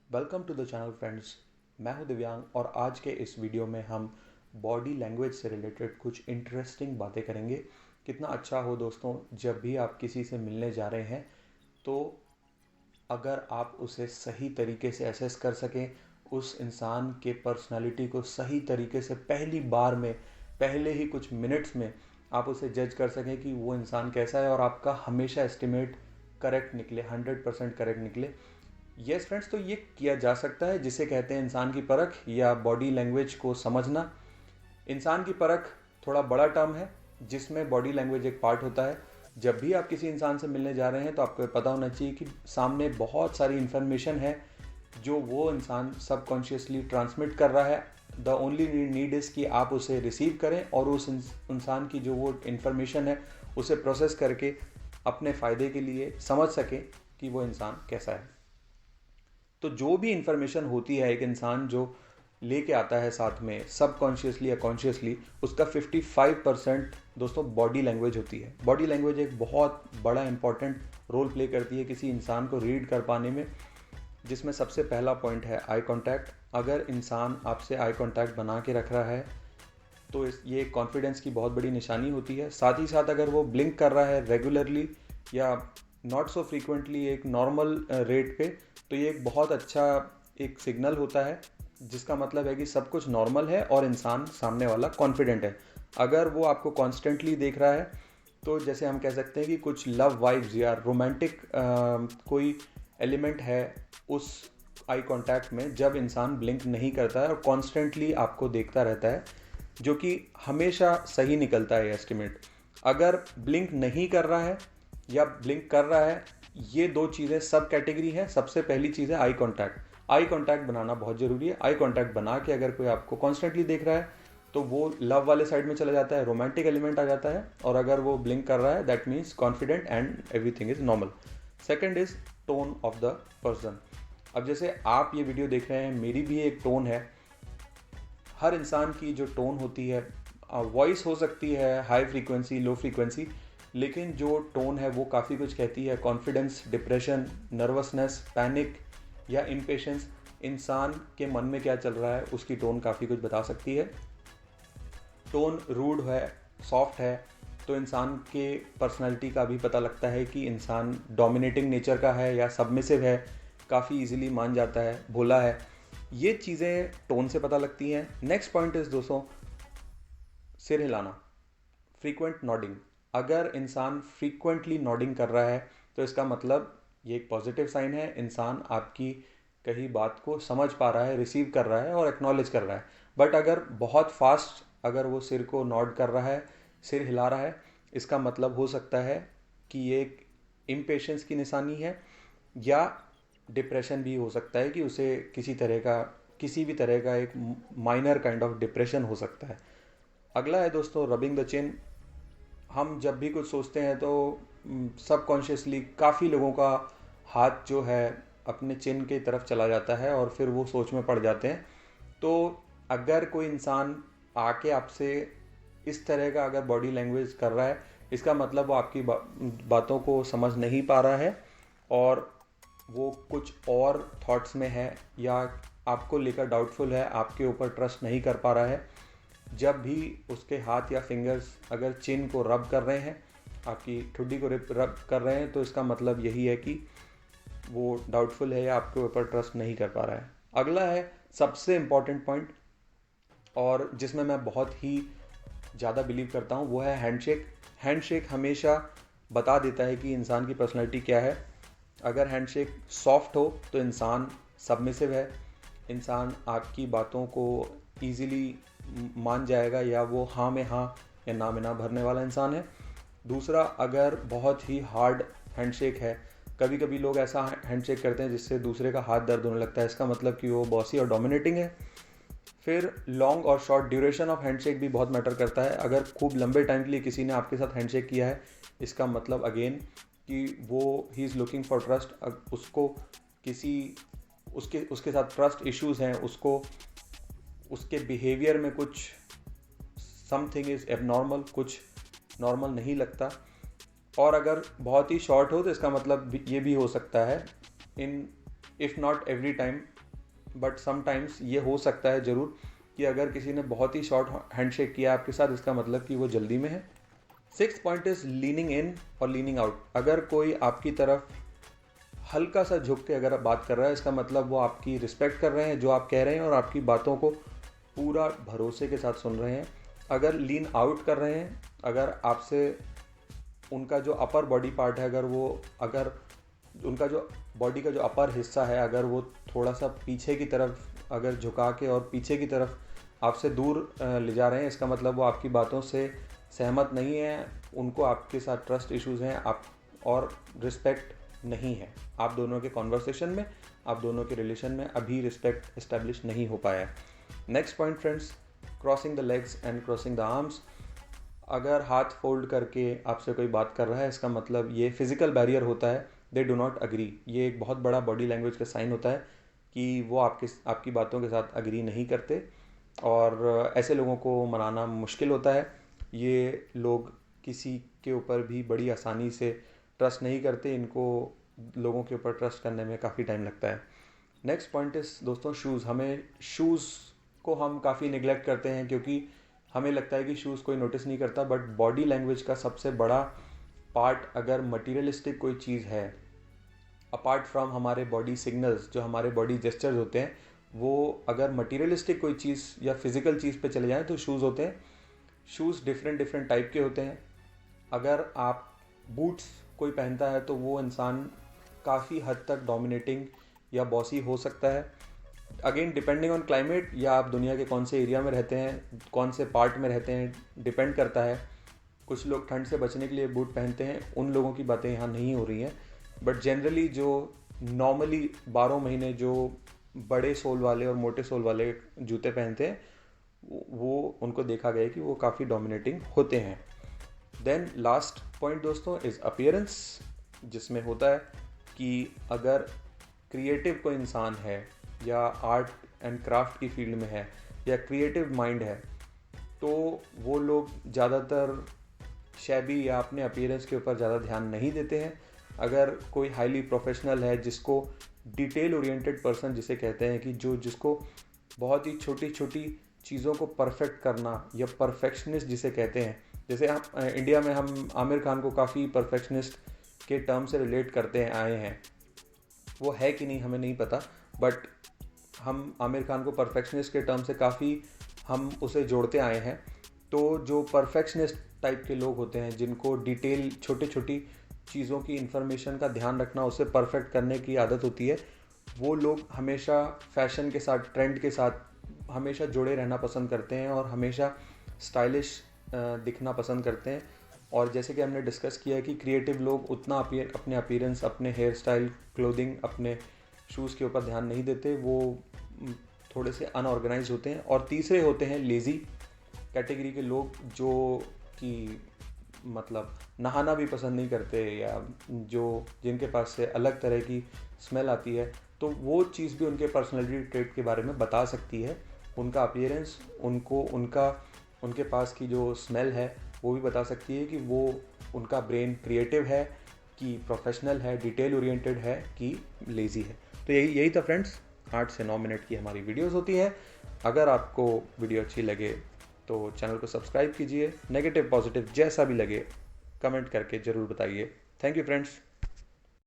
Welcome to the channel friends. मैं हूं दिव्यांग और आज के इस वीडियो में हम बॉडी लैंग्वेज से रिलेटेड कुछ इंटरेस्टिंग बातें करेंगे। कितना अच्छा हो दोस्तों, जब भी आप किसी से मिलने जा रहे हैं तो अगर आप उसे सही तरीके से असेस कर सकें, उस इंसान के पर्सनालिटी को सही तरीके से पहली बार में, पहले ही कुछ मिनट्स में आप उसे जज कर सकें कि वो इंसान कैसा है और आपका हमेशा एस्टिमेट करेक्ट निकले, 100% करेक्ट निकले। यस फ्रेंड्स, तो ये किया जा सकता है, जिसे कहते हैं इंसान की परख या बॉडी लैंग्वेज को समझना। इंसान की परख थोड़ा बड़ा टर्म है जिसमें बॉडी लैंग्वेज एक पार्ट होता है। जब भी आप किसी इंसान से मिलने जा रहे हैं तो आपको पता होना चाहिए कि सामने बहुत सारी इन्फॉर्मेशन है जो वो इंसान सबकॉन्शियसली ट्रांसमिट कर रहा है। द ओनली नीड इज़ कि आप उसे रिसीव करें और उस इंसान की जो वो इन्फॉर्मेशन है उसे प्रोसेस करके अपने फ़ायदे के लिए समझ सकें कि वो इंसान कैसा है। तो जो भी इंफॉर्मेशन होती है एक इंसान जो लेके आता है साथ में, सबकॉन्शियसली या कॉन्शियसली, उसका 55% दोस्तों बॉडी लैंग्वेज होती है। बॉडी लैंग्वेज एक बहुत बड़ा इंपॉर्टेंट रोल प्ले करती है किसी इंसान को रीड कर पाने में, जिसमें सबसे पहला पॉइंट है आई कांटेक्ट। अगर इंसान आपसे आई कांटेक्ट बना के रख रहा है तो ये कॉन्फिडेंस की बहुत बड़ी निशानी होती है। साथ ही साथ अगर वो ब्लिंक कर रहा है रेगुलरली या नॉट सो फ्रीक्वेंटली, एक नॉर्मल रेट पे, तो ये एक बहुत अच्छा एक सिग्नल होता है, जिसका मतलब है कि सब कुछ नॉर्मल है और इंसान सामने वाला कॉन्फिडेंट है। अगर वो आपको कॉन्स्टेंटली देख रहा है तो जैसे हम कह सकते हैं कि कुछ लव वाइब्स या रोमांटिक कोई एलिमेंट है उस आई कांटेक्ट में, जब इंसान ब्लिंक नहीं करता है और कॉन्स्टेंटली आपको देखता रहता है, जो कि हमेशा सही निकलता है एस्टिमेट। अगर ब्लिंक नहीं कर रहा है या ब्लिंक कर रहा है, ये दो चीज़ें सब कैटेगरी है। सबसे पहली चीज़ है आई कांटेक्ट। आई कांटेक्ट बनाना बहुत ज़रूरी है। आई कांटेक्ट बना के अगर कोई आपको कॉन्स्टेंटली देख रहा है तो वो लव वाले साइड में चला जाता है, रोमांटिक एलिमेंट आ जाता है। और अगर वो ब्लिंक कर रहा है, that means confident and everything is normal. Second is tone of the person. अब जैसे आप ये वीडियो देख रहे हैं, मेरी भी एक टोन है। हर इंसान की जो टोन होती है, वॉइस हो सकती है हाई फ्रीक्वेंसी, लो फ्रीक्वेंसी, लेकिन जो टोन है वो काफ़ी कुछ कहती है। कॉन्फिडेंस, डिप्रेशन, नर्वसनेस, पैनिक या इम्पेशेंस, इंसान के मन में क्या चल रहा है उसकी टोन काफ़ी कुछ बता सकती है। टोन रूड है, सॉफ्ट है, तो इंसान के पर्सनालिटी का भी पता लगता है कि इंसान डोमिनेटिंग नेचर का है या सबमिसिव है, काफ़ी इजीली मान जाता है, भोला है। ये चीज़ें टोन से पता लगती हैं। नेक्स्ट पॉइंट इज़ दोस्तों सिर हिलाना, फ्रीक्वेंट नॉडिंग। अगर इंसान फ्रीक्वेंटली नॉडिंग कर रहा है तो इसका मतलब ये एक पॉजिटिव साइन है, इंसान आपकी कही बात को समझ पा रहा है, रिसीव कर रहा है और एक्नॉलेज कर रहा है। बट अगर बहुत फास्ट अगर वो सिर को नॉड कर रहा है, सिर हिला रहा है, इसका मतलब हो सकता है कि ये एक इम्पेशेंस की निशानी है या डिप्रेशन भी हो सकता है, कि उसे किसी भी तरह का एक माइनर काइंड ऑफ डिप्रेशन हो सकता है। अगला है दोस्तों रबिंग द चिन। हम जब भी कुछ सोचते हैं तो सबकॉन्शियसली काफ़ी लोगों का हाथ जो है अपने चिन की तरफ चला जाता है और फिर वो सोच में पड़ जाते हैं। तो अगर कोई इंसान आके आपसे इस तरह का अगर बॉडी लैंग्वेज कर रहा है, इसका मतलब वो आपकी बातों को समझ नहीं पा रहा है और वो कुछ और थॉट्स में है या आपको लेकर डाउटफुल है, आपके ऊपर ट्रस्ट नहीं कर पा रहा है। जब भी उसके हाथ या फिंगर्स अगर चिन को रब कर रहे हैं, आपकी ठुड्डी को रब कर रहे हैं, तो इसका मतलब यही है कि वो डाउटफुल है या आपके ऊपर ट्रस्ट नहीं कर पा रहा है। अगला है सबसे इम्पॉर्टेंट पॉइंट, और जिसमें मैं बहुत ही ज़्यादा बिलीव करता हूँ, वो है हैंडशेक। हैंडशेक हमेशा बता देता है कि इंसान की पर्सनैलिटी क्या है। अगर हैंडशेक सॉफ्ट हो तो इंसान सबमिसिव है, इंसान आपकी बातों को ईज़िली मान जाएगा या वो हाँ में हाँ या ना में ना भरने वाला इंसान है। दूसरा, अगर बहुत ही हार्ड हैंडशेक है, कभी कभी लोग ऐसा हैंडशेक करते हैं जिससे दूसरे का हाथ दर्द होने लगता है, इसका मतलब कि वो बॉसी और डोमिनेटिंग है। फिर लॉन्ग और शॉर्ट ड्यूरेशन ऑफ हैंडशेक भी बहुत मैटर करता है। अगर खूब लंबे टाइम के लिए किसी ने आपके साथ हैंडशेक किया है, इसका मतलब अगेन कि वो he is looking for trust. उसको किसी उसके साथ ट्रस्ट इश्यूज़ हैं, उसको उसके बिहेवियर में कुछ समथिंग इज़ एबनॉर्मल, कुछ नॉर्मल नहीं लगता। और अगर बहुत ही शॉर्ट हो तो इसका मतलब ये भी हो सकता है, इन if not every time, but sometimes ये हो सकता है ज़रूर कि अगर किसी ने बहुत ही शॉर्ट हैंडशेक किया आपके साथ, इसका मतलब कि वो जल्दी में है। 6th पॉइंट इज़ लीनिंग इन और लीनिंग आउट। अगर कोई आपकी तरफ हल्का सा झुक के अगर बात कर रहा है, इसका मतलब वो आपकी रिस्पेक्ट कर रहे हैं जो आप कह रहे हैं और आपकी बातों को पूरा भरोसे के साथ सुन रहे हैं। अगर लीन आउट कर रहे हैं, अगर आपसे उनका जो अपर बॉडी पार्ट है, अगर उनका जो बॉडी का जो अपर हिस्सा है, अगर वो थोड़ा सा पीछे की तरफ अगर झुका के और पीछे की तरफ आपसे दूर ले जा रहे हैं, इसका मतलब वो आपकी बातों से सहमत नहीं है, उनको आपके साथ ट्रस्ट इश्यूज़ हैं आप और रिस्पेक्ट नहीं है। आप दोनों के कॉन्वर्सेशन में, आप दोनों के रिलेशन में अभी रिस्पेक्ट इस्टेब्लिश नहीं हो पाया है। Next point friends, crossing the legs and crossing the arms. अगर हाथ फोल्ड करके आपसे कोई बात कर रहा है, इसका मतलब ये फिजिकल बैरियर होता है, दे डू नॉट अग्री। ये एक बहुत बड़ा बॉडी लैंग्वेज का साइन होता है कि वो आपकी बातों के साथ अग्री नहीं करते और ऐसे लोगों को मनाना मुश्किल होता है। ये लोग किसी के ऊपर भी बड़ी आसानी से ट्रस्ट नहीं करते, इनको लोगों के ऊपर ट्रस्ट करने में काफ़ी टाइम लगता है। नेक्स्ट पॉइंट इस दोस्तों शूज़। हमें शूज़ को हम काफ़ी निगलेक्ट करते हैं क्योंकि हमें लगता है कि शूज़ कोई नोटिस नहीं करता, बट बॉडी लैंग्वेज का सबसे बड़ा पार्ट अगर मटीरियलिस्टिक कोई चीज़ है, अपार्ट फ्रॉम हमारे बॉडी सिग्नल्स, जो हमारे बॉडी जेस्चर्स होते हैं, वो अगर मटीरियलिस्टिक कोई चीज़ या फिज़िकल चीज़ पे चले जाएं तो शूज़ होते हैं। शूज़ डिफरेंट डिफरेंट टाइप के होते हैं। अगर आप बूट्स कोई पहनता है तो वो इंसान काफ़ी हद तक डोमिनेटिंग या बॉसी हो सकता है। अगेन डिपेंडिंग ऑन क्लाइमेट, या आप दुनिया के कौन से एरिया में रहते हैं, कौन से पार्ट में रहते हैं, डिपेंड करता है। कुछ लोग ठंड से बचने के लिए बूट पहनते हैं, उन लोगों की बातें यहाँ नहीं हो रही हैं। बट जनरली जो नॉर्मली 12 महीने जो बड़े सोल वाले और मोटे सोल वाले जूते पहनते हैं, वो उनको देखा गया है कि वो काफ़ी डोमिनेटिंग होते हैं। देन लास्ट पॉइंट दोस्तों इज़ अपीयरेंस, जिसमें होता है कि अगर क्रिएटिव कोई इंसान है या आर्ट एंड क्राफ्ट की फील्ड में है या क्रिएटिव माइंड है, तो वो लोग ज़्यादातर शैबी या अपने अपीयरेंस के ऊपर ज़्यादा ध्यान नहीं देते हैं। अगर कोई हाईली प्रोफेशनल है, जिसको डिटेल ओरिएंटेड पर्सन जिसे कहते हैं, कि जिसको बहुत ही छोटी छोटी चीज़ों को परफेक्ट करना या परफेक्शनिस्ट जिसे कहते हैं, जैसे हम इंडिया में हम आमिर खान को काफ़ी परफेक्शनिस्ट के टर्म से रिलेट करते हैं आए हैं, वो है कि नहीं हमें नहीं पता, बट हम आमिर खान को परफेक्शनिस्ट के टर्म से काफ़ी हम उसे जोड़ते आए हैं। तो जो परफेक्शनिस्ट टाइप के लोग होते हैं, जिनको डिटेल छोटी छोटी चीज़ों की इन्फॉर्मेशन का ध्यान रखना, उसे परफेक्ट करने की आदत होती है, वो लोग हमेशा फैशन के साथ, ट्रेंड के साथ हमेशा जुड़े रहना पसंद करते हैं और हमेशा स्टाइलिश दिखना पसंद करते हैं। और जैसे कि हमने डिस्कस किया कि क्रिएटिव लोग उतना अपने अपीयरेंस, अपने हेयर स्टाइल, क्लोथिंग, अपने शूज़ के ऊपर ध्यान नहीं देते, वो थोड़े से अनऑर्गेनाइज होते हैं। और तीसरे होते हैं लेज़ी कैटेगरी के लोग, जो कि मतलब नहाना भी पसंद नहीं करते, या जिनके पास से अलग तरह की स्मेल आती है, तो वो चीज़ भी उनके पर्सनैलिटी ट्रेट के बारे में बता सकती है। उनका अपीयरेंस उनके पास की जो स्मेल है वो भी बता सकती है कि वो उनका ब्रेन क्रिएटिव है कि प्रोफेशनल है, डिटेल ओरिएंटेड है कि लेज़ी है। तो यही था फ्रेंड्स, 8 से 9 मिनट की हमारी वीडियोस होती हैं। अगर आपको वीडियो अच्छी लगे तो चैनल को सब्सक्राइब कीजिए। नेगेटिव पॉजिटिव जैसा भी लगे कमेंट करके ज़रूर बताइए। Thank you friends.